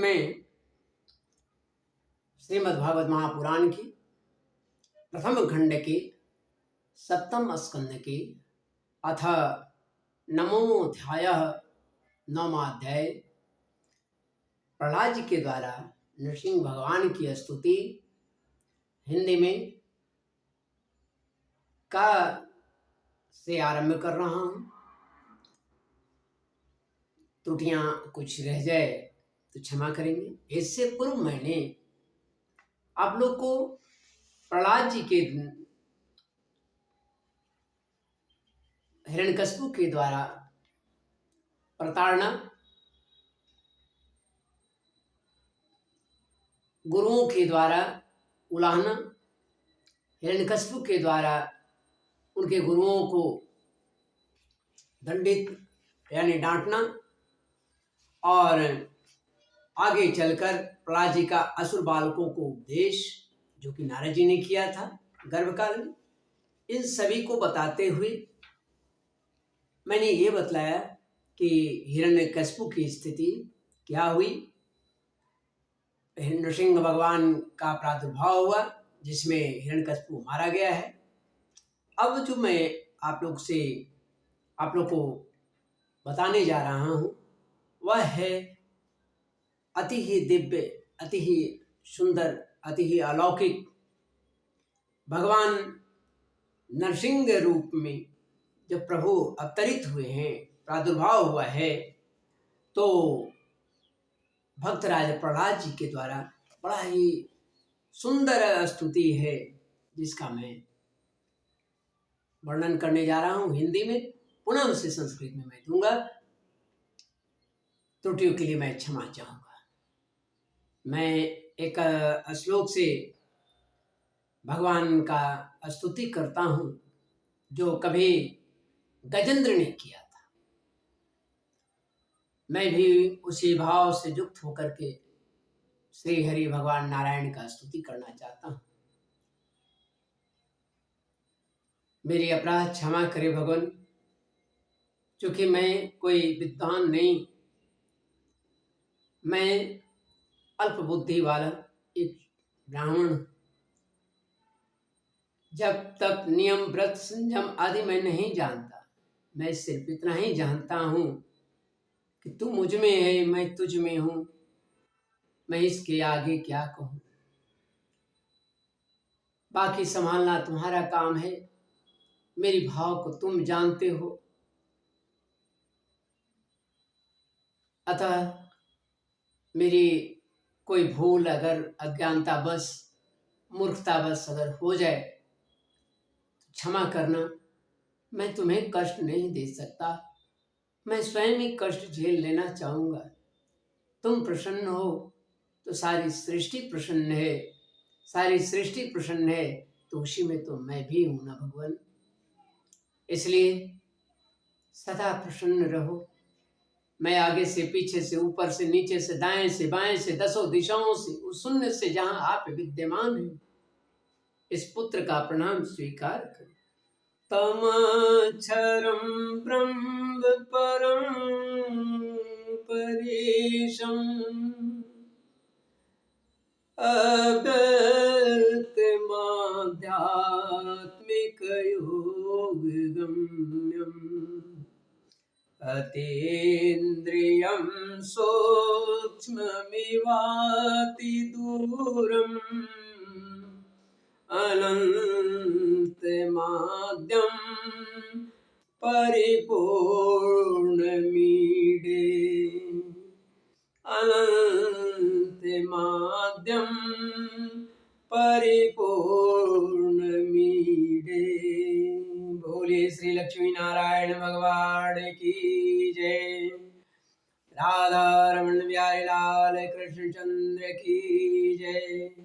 में श्रीमद् भागवत महापुराण की प्रथम खंड की सप्तम स्कंद की अथ नवमोऽध्यायः नवमाध्याय प्रहलाद जी के द्वारा नृसिंह भगवान की स्तुति हिंदी में का से आरंभ कर रहा हूँ। त्रुटियां कुछ रह जाए तो क्षमा करेंगे। इससे पूर्व मैंने आप लोग को प्रहलाद जी के हिरण्यकशिपु के द्वारा प्रताड़ना, गुरुओं के द्वारा उलाहना, हिरण्यकशिपु के द्वारा उनके गुरुओं को दंडित यानी डांटना और आगे चलकर प्रहलाद जी का असुर बालकों को उपदेश जो कि नारद जी ने किया था गर्भकाल में, इन सभी को बताते हुए मैंने ये बतलाया कि हिरण्यकशिपु की स्थिति क्या हुई। नृसिंह भगवान का प्रादुर्भाव हुआ जिसमें हिरण्यकशिपु मारा गया है। अब जो मैं आप लोग को बताने जा रहा हूँ वह है अति ही दिव्य, अति ही सुंदर, अति ही अलौकिक भगवान नरसिंह रूप में जब प्रभु अवतरित हुए हैं, प्रादुर्भाव हुआ है, तो भक्तराज प्रहलाद जी के द्वारा बड़ा ही सुंदर स्तुति है जिसका मैं वर्णन करने जा रहा हूँ हिंदी में। पुनः उसे संस्कृत में मैं दूंगा। त्रुटियों के लिए मैं क्षमा चाहूँगा। मैं एक श्लोक से भगवान का स्तुति करता हूँ जो कभी गजेंद्र ने किया था। मैं भी उसी भाव से युक्त होकर के श्री हरि भगवान नारायण का स्तुति करना चाहता हूँ। मेरी अपराध क्षमा करे भगवान, क्योंकि मैं कोई विद्वान नहीं, मैं अल्प बुद्धि वाला एक ब्राह्मण। जब तक नियम व्रत संयम आदि मैं नहीं जानता, मैं सिर्फ इतना ही जानता हूँ कि तू मुझ में है, मैं तुझ में हूँ, मैं इसके आगे क्या कहूँ। बाकी संभालना तुम्हारा काम है, मेरी भाव को तुम जानते हो। अतः मेरी कोई भूल अगर अज्ञानता बस, मूर्खता बस अगर हो जाए तो क्षमा करना। मैं तुम्हें कष्ट नहीं दे सकता, मैं स्वयं ही कष्ट झेल लेना चाहूँगा। तुम प्रसन्न हो तो सारी सृष्टि प्रसन्न है, सारी सृष्टि प्रसन्न है तो उसी में तो मैं भी हूँ ना भगवान। इसलिए सदा प्रसन्न रहो। मैं आगे से पीछे से ऊपर से नीचे से दाएं से बाएं से दसों दिशाओं से उस शून्य से जहां आप विद्यमान हैं, इस पुत्र का प्रणाम स्वीकार करें। तमक्षरं ब्रह्म परं परेशम् अव्यक्तमाध्यात्मिकयोगगम्यम् अतीन्द्रियं सूक्ष्ममिवातिदूरम् अनन्तमाद्यं परिपूर्णमीडे अनन्तमाद्यं परिपूर्णमीडे। बोलिए श्री लक्ष्मी नारायण भगवान की जय। राधा रमण बिहारी लाल कृष्णचंद्र की जय।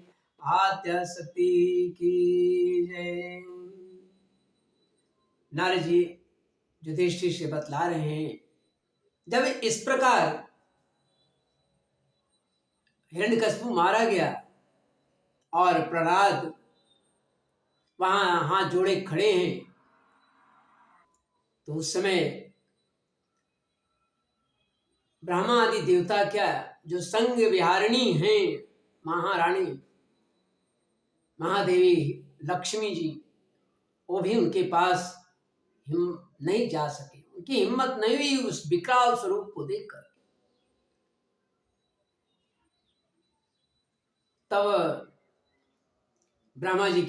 आद्य शक्ति की जय। नारद जी युधिष्ठिर से बतला रहे हैं, जब इस प्रकार हिरण्यकशिपु मारा गया और प्रहलाद वहां हाथ जोड़े खड़े हैं, तो उस समय ब्रह्मा आदि देवता क्या जो संग विहारिणी हैं महारानी महादेवी लक्ष्मी जी, वो भी उनके पास नहीं जा सके, उनकी हिम्मत नहीं हुई उस विकराल स्वरूप को देखकर। तब ब्रह्मा जी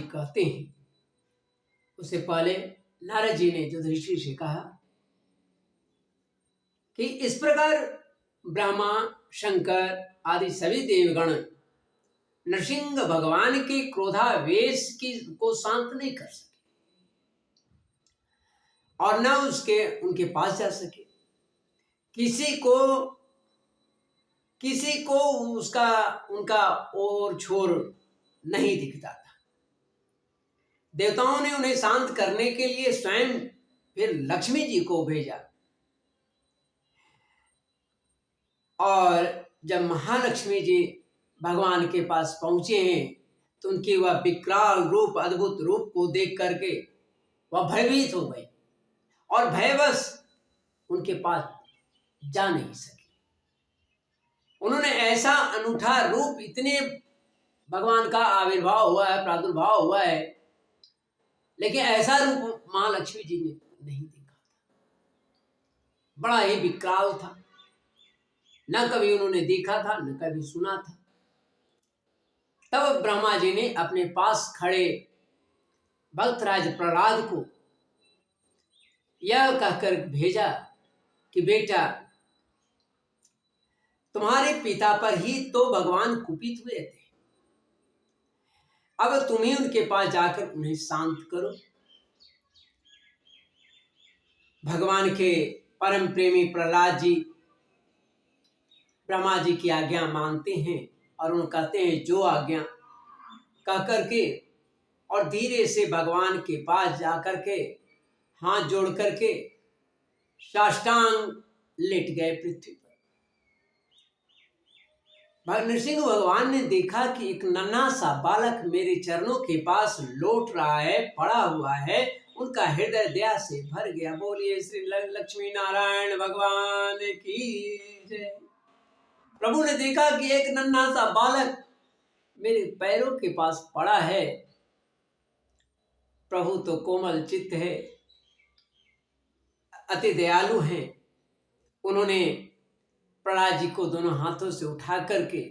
कहते हैं, उससे पहले नारद जी ने युधिष्ठिर से कहा कि इस प्रकार ब्रह्मा शंकर आदि सभी देवगण नरसिंह भगवान के क्रोधावेश को शांत नहीं कर सके और न उनके पास जा सके। किसी को उनका ओर छोर नहीं दिखता था। देवताओं ने उन्हें शांत करने के लिए स्वयं फिर लक्ष्मी जी को भेजा, और जब महालक्ष्मी जी भगवान के पास पहुंचे हैं तो उनकी वह विकराल रूप, अद्भुत रूप को देख करके वह भयभीत हो गई और भयवश उनके पास जा नहीं सकी। उन्होंने ऐसा अनूठा रूप, इतने भगवान का आविर्भाव हुआ है, प्रादुर्भाव हुआ है, लेकिन ऐसा रूप महालक्ष्मी जी ने नहीं देखा था। बड़ा ही विकराल था, न कभी उन्होंने देखा था न कभी सुना था। तब ब्रह्मा जी ने अपने पास खड़े भक्तराज प्रहलाद को यह कहकर भेजा कि बेटा, तुम्हारे पिता पर ही तो भगवान कुपित हुए थे, अब तुम ही उनके पास जाकर उन्हें शांत करो। भगवान के परम प्रेमी प्रहलाद जी ब्रह्मा जी की आज्ञा मानते हैं और उन कहते हैं जो आज्ञा, कह करके और धीरे से भगवान के पास जाकर के हाथ जोड़ करके साष्टांग लेट गए पृथ्वी पर। नरसिंह भगवान ने देखा कि एक नन्हा सा बालक मेरे चरणों के पास लौट रहा है, पड़ा हुआ है। उनका हृदय दया से भर गया। बोलिए श्री लक्ष्मी नारायण भगवान की जय। प्रभु ने देखा कि एक नन्हा सा बालक मेरे पैरों के पास पड़ा है। प्रभु तो कोमल चित्त है, अति दयालु हैं। उन्होंने प्रहलाद जी को दोनों हाथों से उठा करके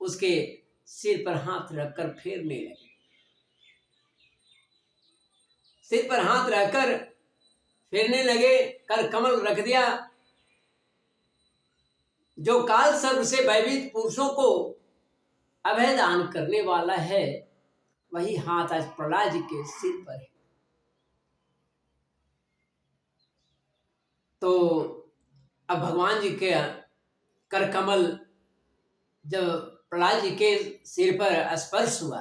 उसके सिर पर हाथ रखकर फेरने लगे। सिर पर हाथ रखकर फेरने लगे, कर कमल रख दिया। जो काल सर्प से भयभीत पुरुषों को अभय दान करने वाला है, वही हाथ आज प्रहलाद जी के सिर पर है। तो अब भगवान जी के कर कमल जब प्रहलाद जी के सिर पर स्पर्श हुआ,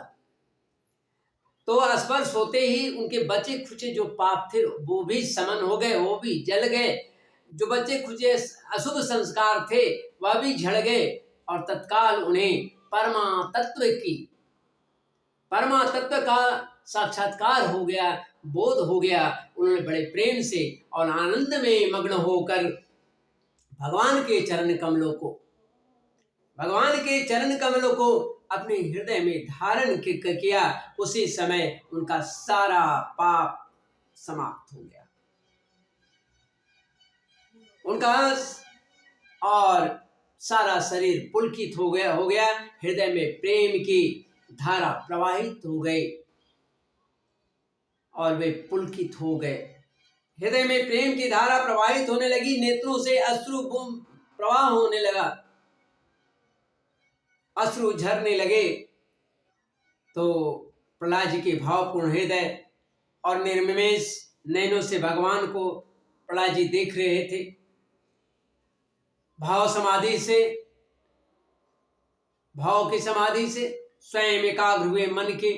तो स्पर्श होते ही उनके बचे खुचे जो पाप थे वो भी समन हो गए, वो भी जल गए। जो बचे खुचे अशुभ संस्कार थे वह भी झड़ गए और तत्काल उन्हें परमा तत्व का साक्षात्कार हो गया, बोध हो गया। उन्होंने बड़े प्रेम से और आनंद में मग्न होकर भगवान के चरण कमलों को अपने हृदय में धारण किया। उसी समय उनका सारा पाप समाप्त हो गया। उनका और सारा शरीर पुलकित हो गया। हृदय में प्रेम की धारा प्रवाहित हो गई और वे पुलकित हो गए। हृदय में प्रेम की धारा प्रवाहित होने लगी, नेत्रों से अश्रु प्रवाह होने लगा, अश्रु झरने लगे। तो प्रहलाद जी के भावपूर्ण हृदय और निर्निमेष नैनों से भगवान को प्रहलाद जी देख रहे थे। भाव की समाधि से स्वयं एकाग्र हुए मन के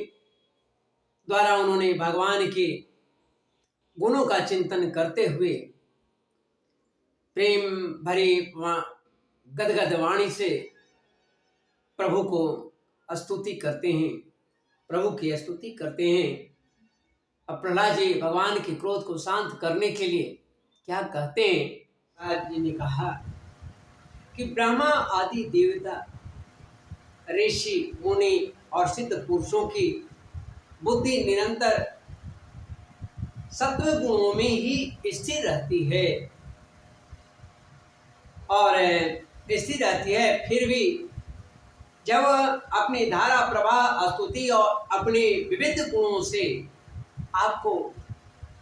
द्वारा उन्होंने भगवान के गुणों का चिंतन करते हुए प्रेम भरी गदगद वाणी से प्रभु को स्तुति करते हैं, प्रभु की स्तुति करते हैं। अब प्रहलाद जी भगवान के क्रोध को शांत करने के लिए क्या कहते हैं? प्रहलाद जी ने कहा कि ब्रह्मा आदि देवता, ऋषि, मुनि और सिद्ध पुरुषों की बुद्धि निरंतर सत्व गुणों में ही स्थिर रहती है और स्थिर रहती है। फिर भी जब अपनी धारा प्रवाह स्तुति और अपने विविध गुणों से आपको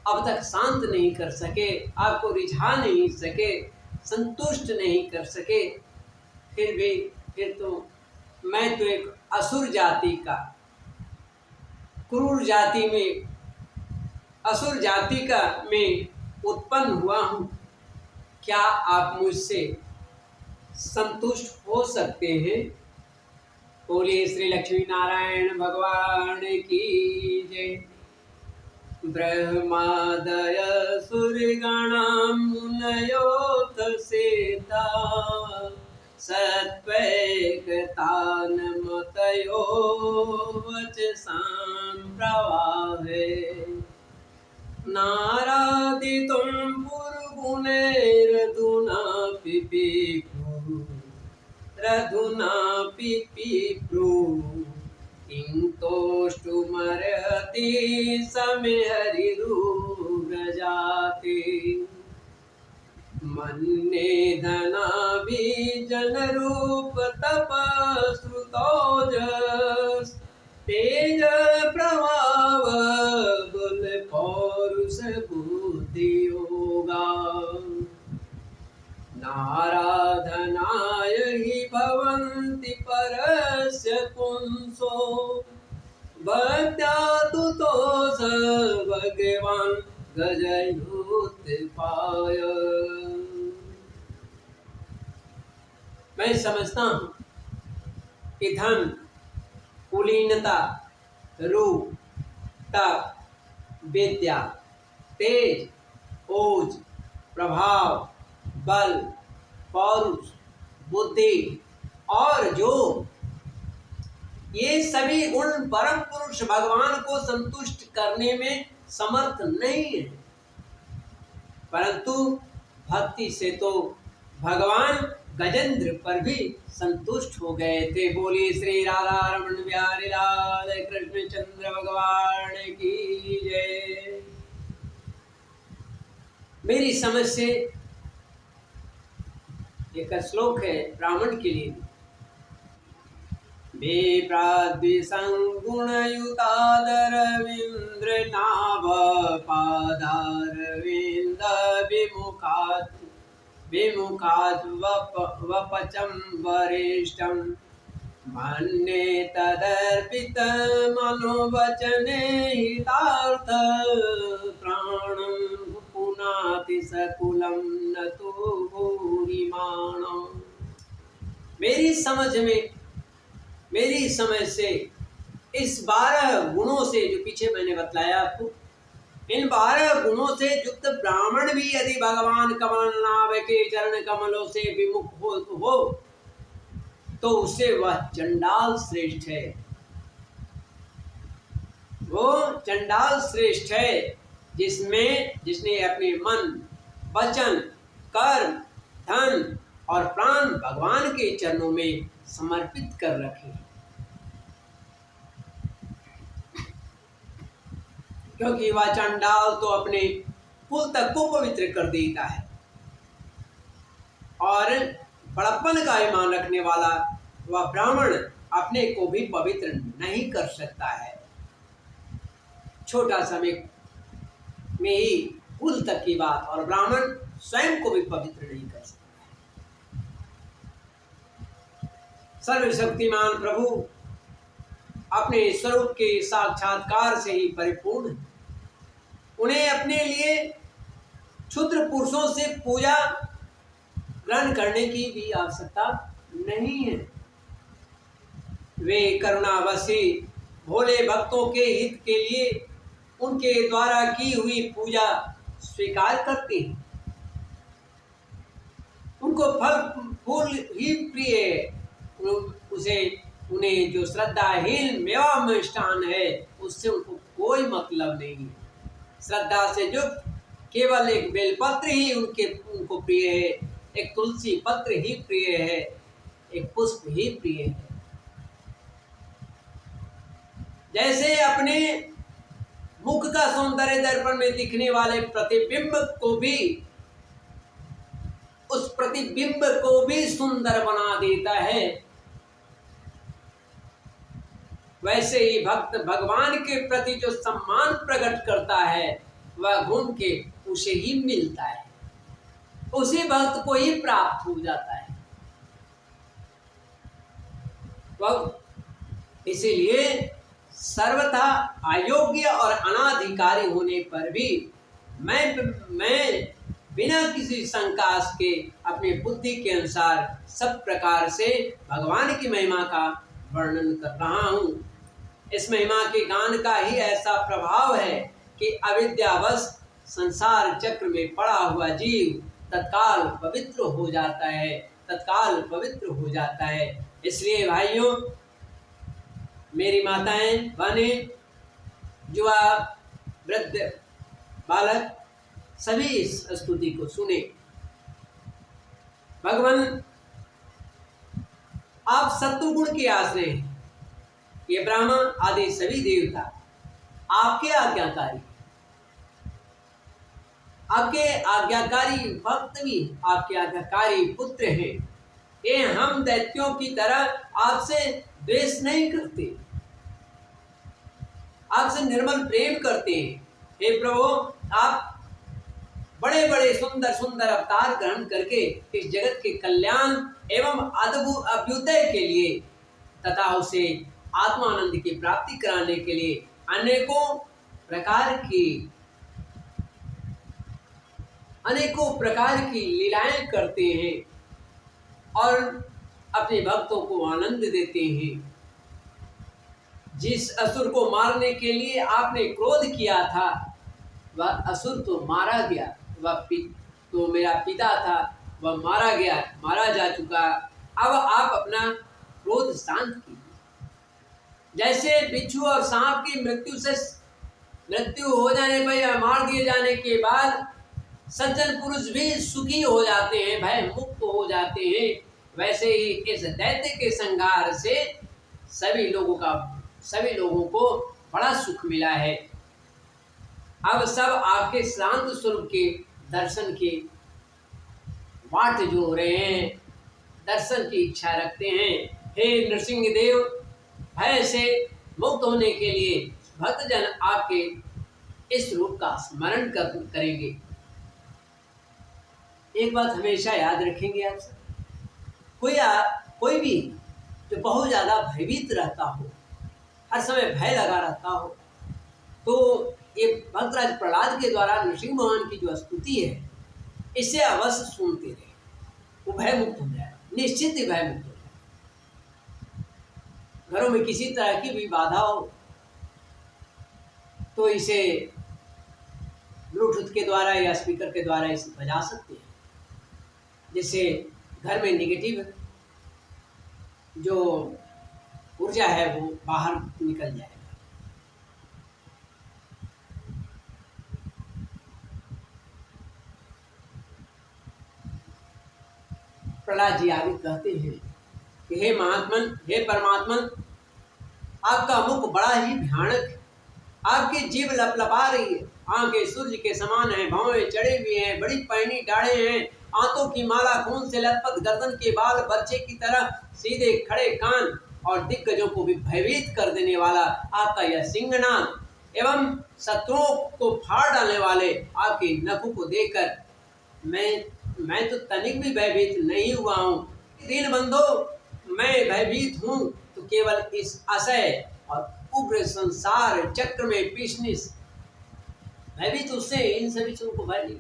अब तक शांत नहीं कर सके, आपको रिझा नहीं सके, संतुष्ट नहीं कर सके, फिर तो मैं तो एक असुर जाति का, क्रूर जाति में, असुर जाति का में उत्पन्न हुआ हूँ। क्या आप मुझसे संतुष्ट हो सकते हैं? बोलिए श्री लक्ष्मी नारायण भगवान की जय। ब्रह्मादय सुरगणां मुनयोऽथ सेता सत्त्वैकतानमतयो वचसां प्रवाहे नारादितुं पुरगुणैरधुनापि पिप्रू किं तोष्टुमर्हति समे हरिरुग्रजाते मन्ये धनाभिजनरूप तपश्रुतोजस् तेज प्रभाव बल पौरुष बुद्धि योगा नाराधनाय हि भवन्ति परस्य पुंसो भक्त्या तुतोष भगवान् गजयुत्पाय। मैं समझता हूँ कि धन, कुलीनता, रूप, तप, विद्या, तेज, ओज, प्रभाव, बल, पौरुष, बुद्धि और जो ये सभी गुण परम पुरुष भगवान को संतुष्ट करने में समर्थ नहीं है, परंतु भक्ति से तो भगवान गजेंद्र पर भी संतुष्ट हो गए थे। बोलिए श्री राधा रमण बिहारी लाल कृष्ण चंद्र भगवान की जय। मेरी समझ से एक श्लोक है ब्राह्मण के लिए। विप्राद्विसंगुणयुतादरविंद्र नाभ पादारविंद विमुखात् वपचं वरिष्ठं मन्ये तदर्पितमनुवचने हितार्थ प्राणं पुनाति सकुलं न तो भूरिमाणम्। मेरी समझ से इस 12 गुणों से जो पीछे मैंने बतलाया आपको, इन 12 गुणों से युक्त ब्राह्मण भी यदि भगवान कमलनाभ के चरण कमलों से विमुख हो तो उससे वह चंडाल श्रेष्ठ है। वो चंडाल श्रेष्ठ है जिसने अपने मन, वचन, कर्म, धन और प्राण भगवान के चरणों में समर्पित कर रखे। क्योंकि वह चंडाल तो अपने कुल तक को पवित्र कर देता है और बड़प्पन का ईमान रखने वाला वह ब्राह्मण अपने को भी पवित्र नहीं कर सकता है। छोटा समय में ही कुल तक की बात, और ब्राह्मण स्वयं को भी पवित्र नहीं कर सकता है। सर्वशक्तिमान प्रभु अपने स्वरूप के साक्षात्कार से ही परिपूर्ण है। उन्हें अपने लिए क्षुद्र पुरुषों से पूजा ग्रहण करने की भी आवश्यकता नहीं है। वे करुणावशी भोले भक्तों के हित के लिए उनके द्वारा की हुई पूजा स्वीकार करते हैं। उनको फल फूल ही प्रिय है। उन्हें जो श्रद्धाहीन मेवा मिष्टान है उससे उनको कोई मतलब नहीं है। श्रद्धा से युक्त केवल एक बेलपत्र ही उनको प्रिय है। एक तुलसी पत्र ही प्रिय है, एक पुष्प ही प्रिय है। जैसे अपने मुख का सौंदर्य दर्पण में दिखने वाले प्रतिबिंब को भी, उस प्रतिबिंब को भी सुंदर बना देता है, वैसे ही भक्त भगवान के प्रति जो सम्मान प्रकट करता है वह घूम के उसे ही मिलता है, उसी भक्त को ही प्राप्त हो जाता है। वह इसीलिए सर्वथा अयोग्य और अनाधिकारी होने पर भी मैं बिना किसी शंका के अपनी बुद्धि के अनुसार सब प्रकार से भगवान की महिमा का वर्णन कर रहा हूँ। इस महिमा के गान का ही ऐसा प्रभाव है कि अविद्यावश संसार चक्र में पड़ा हुआ जीव तत्काल पवित्र हो जाता है, तत्काल पवित्र हो जाता है। इसलिए भाइयों, मेरी माताएं, बहनें, युवा, वृद्ध, बालक सभी इस स्तुति को सुने। भगवान आप सत्वगुण के आश्रय हैं। ये ब्राह्मण आदि सभी देवता आपके आज्ञाकारी, आपके आज्ञाकारी भक्त भी आपके आज्ञाकारी पुत्र हैं। ये हम दैत्यों की तरह आपसे द्वेष नहीं करते, आपसे निर्मल प्रेम करते हैं। हे प्रभु, आप बड़े बड़े सुंदर सुंदर अवतार ग्रहण करके इस जगत के कल्याण एवं अद्भुत अभ्युदय के लिए तथा उसे आत्मानंद की प्राप्ति कराने के लिए अनेकों प्रकार की लीलाएं करते हैं और अपने भक्तों को आनंद देते हैं। जिस असुर को मारने के लिए आपने क्रोध किया था वह असुर तो मारा गया, वह तो मेरा पिता था, वह मारा गया, मारा जा चुका। अब आप अपना क्रोध शांत कीजिए। जैसे बिच्छू और सांप की मृत्यु हो जाने पर या मार दिए जाने के बाद सज्जन पुरुष भी सुखी हो जाते हैं, भय मुक्त हो जाते हैं, वैसे ही इस दैत्य के संहार से सभी लोगों को बड़ा सुख मिला है। अब सब आपके शांत स्वरूप के दर्शन के वाट जो हो रहे हैं, दर्शन की इच्छा रखते हैं। हे नृसिंह देव, भय से मुक्त होने के लिए भक्तजन आपके इस रूप का स्मरण करेंगे। एक बात हमेशा याद रखेंगे आप सब, कोई भी जो बहुत ज़्यादा भयभीत रहता हो, हर समय भय लगा रहता हो, तो ये भक्तराज प्रहलाद के द्वारा नृसिंह भगवान की जो स्तुति है इसे अवश्य सुनते रहे, वो भय मुक्त हो जाएगा, निश्चित ही भय मुक्त हो जाएगा। घरों में किसी तरह की भी बाधा हो तो इसे ब्लूटूथ के द्वारा या स्पीकर के द्वारा इसे बजा सकते हैं, जिससे घर में नेगेटिव जो ऊर्जा है वो बाहर निकल जाएगा। प्रहलाद जी आगे कहते हैं कि हे महात्मन, हे परमात्मन, आपका मुख बड़ा ही भयानक है, आपकी जीभ लपलपा रही है, आंखें सूर्य के समान हैं, भौहें चढ़े हुए हैं, बड़ी पैनी डाढ़े हैं, आंतों की माला खून से लथपथ, गर्दन के बाल बच्चे की तरह सीधे खड़े कान और दिग्गजों को भी भयभीत कर देने वाला आपका यह सिंहनाद एवं शत्रुओं को फाड़ डालने वाले आपके नखों को देखकर मैं तो तनिक भी भयभीत नहीं हुआ हूँ। दीन बंधो, मैं भयभीत हूँ तो केवल इस असह्य और उग्र संसार चक्र में पिछनिस भयभीत उससे, इन सभी चीजों को भय नहीं।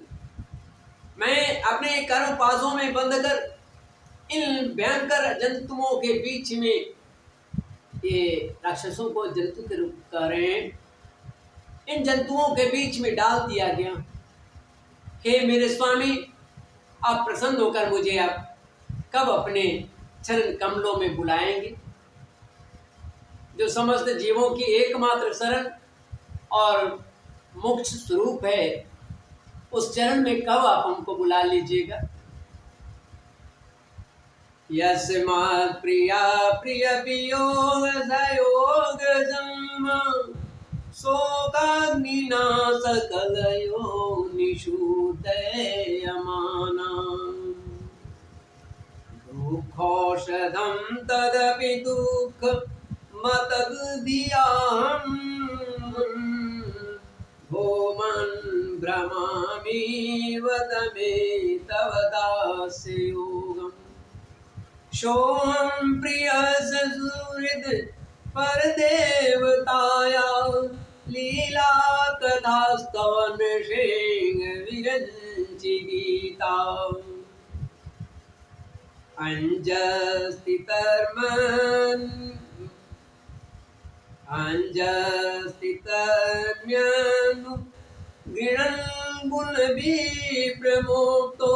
मैं अपने कर्म पासों में बंध कर इन भयंकर जंतुओं के बीच में, ये राक्षसों को जंतु के रूप कह रहे हैं, इन जंतुओं के बीच में डाल दिया गया। हे मेरे स्वामी, आप प्रसन्न होकर मुझे आप कब अपने चरण कमलों में बुलाएंगे? जो समस्त जीवों की एकमात्र शरण और मोक्ष स्वरूप है, उस चरण में कब आप हमको बुला लीजिएगा? यस्मात् प्रिया प्रिय वियोग सयोग जन्म शोकाग्निना सकलयो निषूदयमाना दुःखौषधं तदपि दुःख मतगधियाहम् भूमन् भ्रमामि वद मे तव दास्ययोगम् सोऽहं प्रियः सुहृद् परदेवताया लीला कथास्तव नृसिंह विरञ्चि गीता अंजस्थितर्म्यनु गृणन् गुणविप्रमोक्तो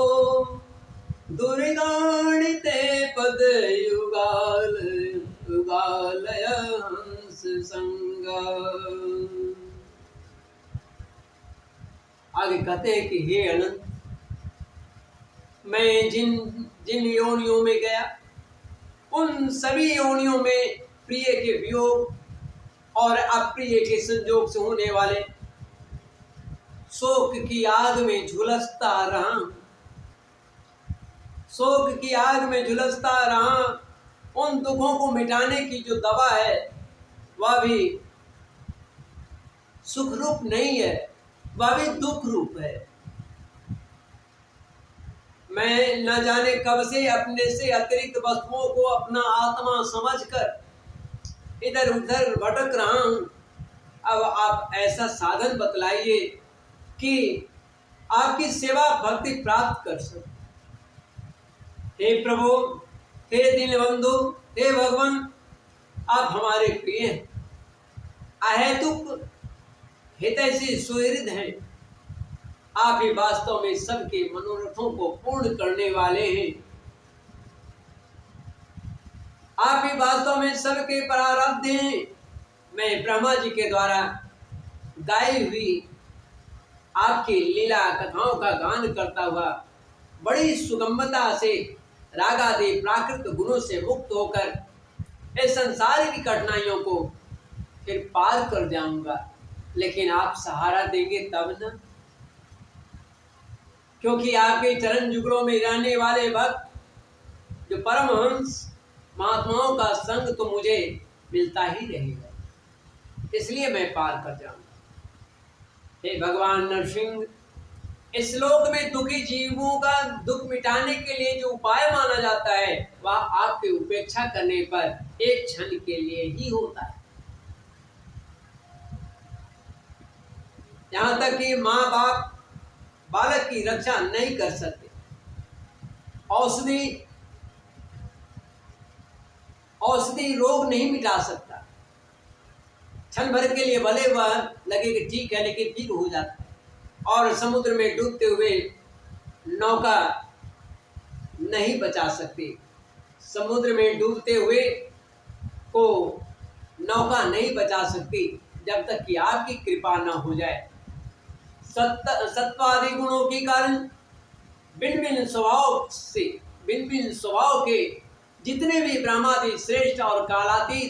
दुर्गाणिते पदयुगाल युगालय हंस संग। आगे कहते हैं कि हे अनंत, मैं जिन जिन योनियों में गया उन सभी योनियों में प्रिय के वियोग और अप्रिय के संयोग से होने वाले शोक की आग में झुलसता रहा। शोक की आग में झुलसता रहा। उन दुखों को मिटाने की जो दवा है वह भी सुख रूप नहीं है, वह भी दुख रूप है। मैं न जाने कब से अपने से अतिरिक्त वस्तुओं को अपना आत्मा समझकर इधर उधर भटक रहा हूं। अब आप ऐसा साधन बतलाइए कि आपकी सेवा भक्ति प्राप्त कर सके। हे प्रभु, हे दीनबंधु, हे भगवान, आप हमारे प्रिय हैं, अहेतुक हितैषी सुहृद हैं। आप ही वास्तव में सबके मनोरथों को पूर्ण करने वाले हैं। आप ही वास्तव में सबके प्रारब्ध हैं। मैं ब्रह्मा जी के द्वारा गाई हुई आपकी लीला कथाओं का गान करता हुआ बड़ी सुगमता से रागादि प्राकृत गुणों से मुक्त होकर इस संसार की कठिनाइयों को फिर पार कर जाऊंगा। लेकिन आप सहारा देंगे तब न, क्योंकि आपके चरण जुगलों में रहने वाले भक्त जो परमहंस महात्माओं का संग तो मुझे मिलता ही रहेगा, इसलिए मैं पार कर जाऊंगा। हे भगवान नरसिंह, इस लोक में दुखी जीवों का दुख मिटाने के लिए जो उपाय माना जाता है वह आपकी उपेक्षा करने पर एक क्षण के लिए ही होता है। यहाँ तक कि माँ बाप बालक की रक्षा नहीं कर सकते। औषधि रोग नहीं मिटा सकता। क्षण भर के लिए भले वह लगे कि ठीक है, लेकिन ठीक हो जाता है। और समुद्र में डूबते हुए नौका नहीं बचा सकती। समुद्र में डूबते हुए को नौका नहीं बचा सकती जब तक कि आपकी कृपा न हो जाए। सत्वादि गुणों के कारण भिन्न भिन्न स्वभाव के जितने भी ब्रह्मादि श्रेष्ठ और कालादि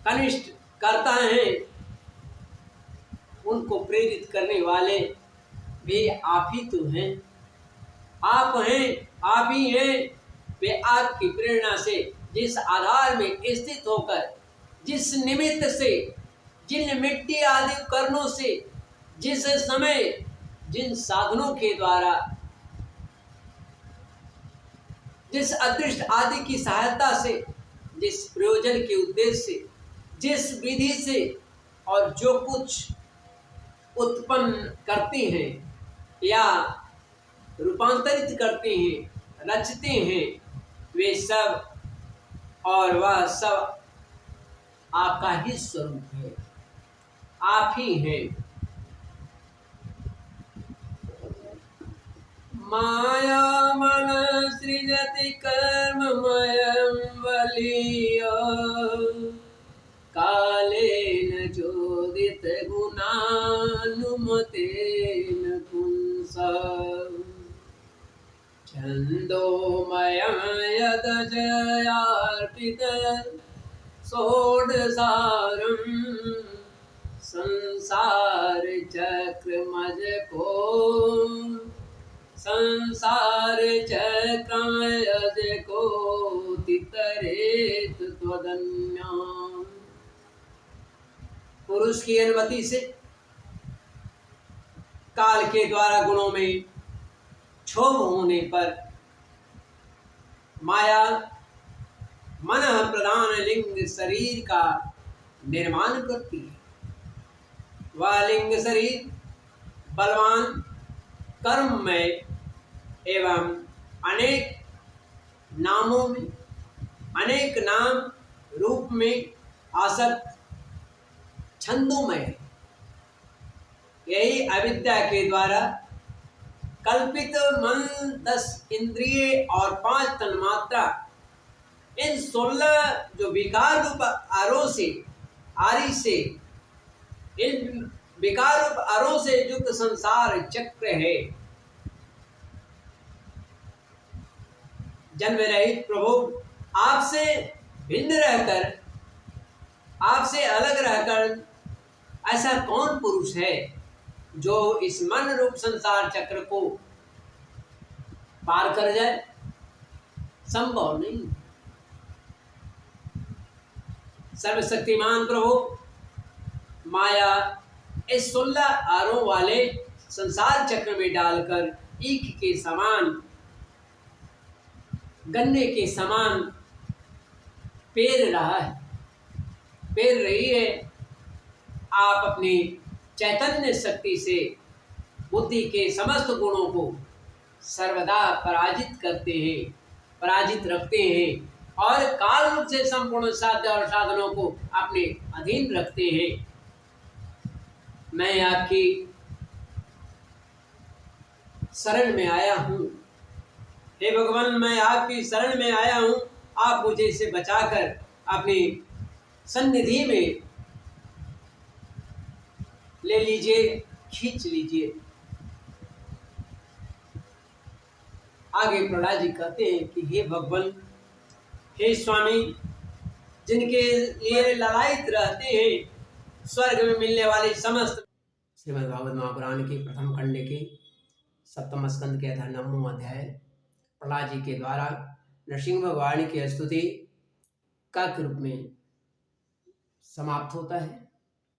कनिष्ठ करता हैं, उनको प्रेरित करने वाले भी आप ही तो हैं। आप हैं, आप ही हैं। वे आपकी प्रेरणा से जिस आधार में स्थित होकर, जिस निमित्त से, जिन मिट्टी आदि उपकरणों से, जिस समय जिन साधनों के द्वारा, जिस अदृष्ट आदि की सहायता से, जिस प्रयोजन के उद्देश्य से, जिस विधि से और जो कुछ उत्पन्न करते हैं या रूपांतरित करते हैं, रचते हैं, वे सब और वह सब आपका ही स्वरूप है, आप ही हैं। माया मन सृजति कर्ममयं बलीय कालेन चोदित गुणानुमतेन पुंसा छन्दोमयं यदजयार्पितं षोडसारं संसार चक्रमज को तितरेत त्वदन्याम्। पुरुष की अनुमति से काल के द्वारा गुणों में क्षोभ होने पर माया मन प्रधान लिंग शरीर का निर्माण करती है। वह लिंग शरीर बलवान कर्ममय एवं अनेक नामों में अनेक नाम रूप में आसक्त छंदोमय है। यही अविद्या के द्वारा कल्पित मन 10 इंद्रिय और 5 तन्मात्रा, इन 16 जो विकार रूप आरी से इन विकार रूप आरों से युक्त संसार चक्र है। जन्म रहित प्रभु, आपसे भिन्न रहकर, आपसे अलग रहकर ऐसा कौन पुरुष है जो इस मन रूप संसार चक्र को पार कर जाए? संभव नहीं। सर्वशक्तिमान प्रभु माया इस 16 आरों वाले संसार चक्र में डालकर ईख के समान, गन्ने के समान पेर रही है। आप अपनी चैतन्य शक्ति से बुद्धि के समस्त गुणों को सर्वदा पराजित करते हैं, पराजित रखते हैं और काल रूप से संपूर्ण साध्य और साधनों को अपने अधीन रखते हैं। मैं आपकी शरण में आया हूँ। हे भगवान, मैं आपकी शरण में आया हूँ। आप मुझे इसे बचाकर अपनी सन्निधि में ले लीजिए, खींच लीजिए। आगे प्रहलाद जी कहते हैं कि हे भगवान, हे स्वामी, जिनके लिए ललायित रहते हैं स्वर्ग में मिलने वाले समस्त। श्रीमद् भागवत महापुराण के प्रथम खंड के 7वें स्कंद के 9वां अध्याय प्रहलाद जी के द्वारा नरसिंह भगवान की स्तुति का रूप में समाप्त होता है।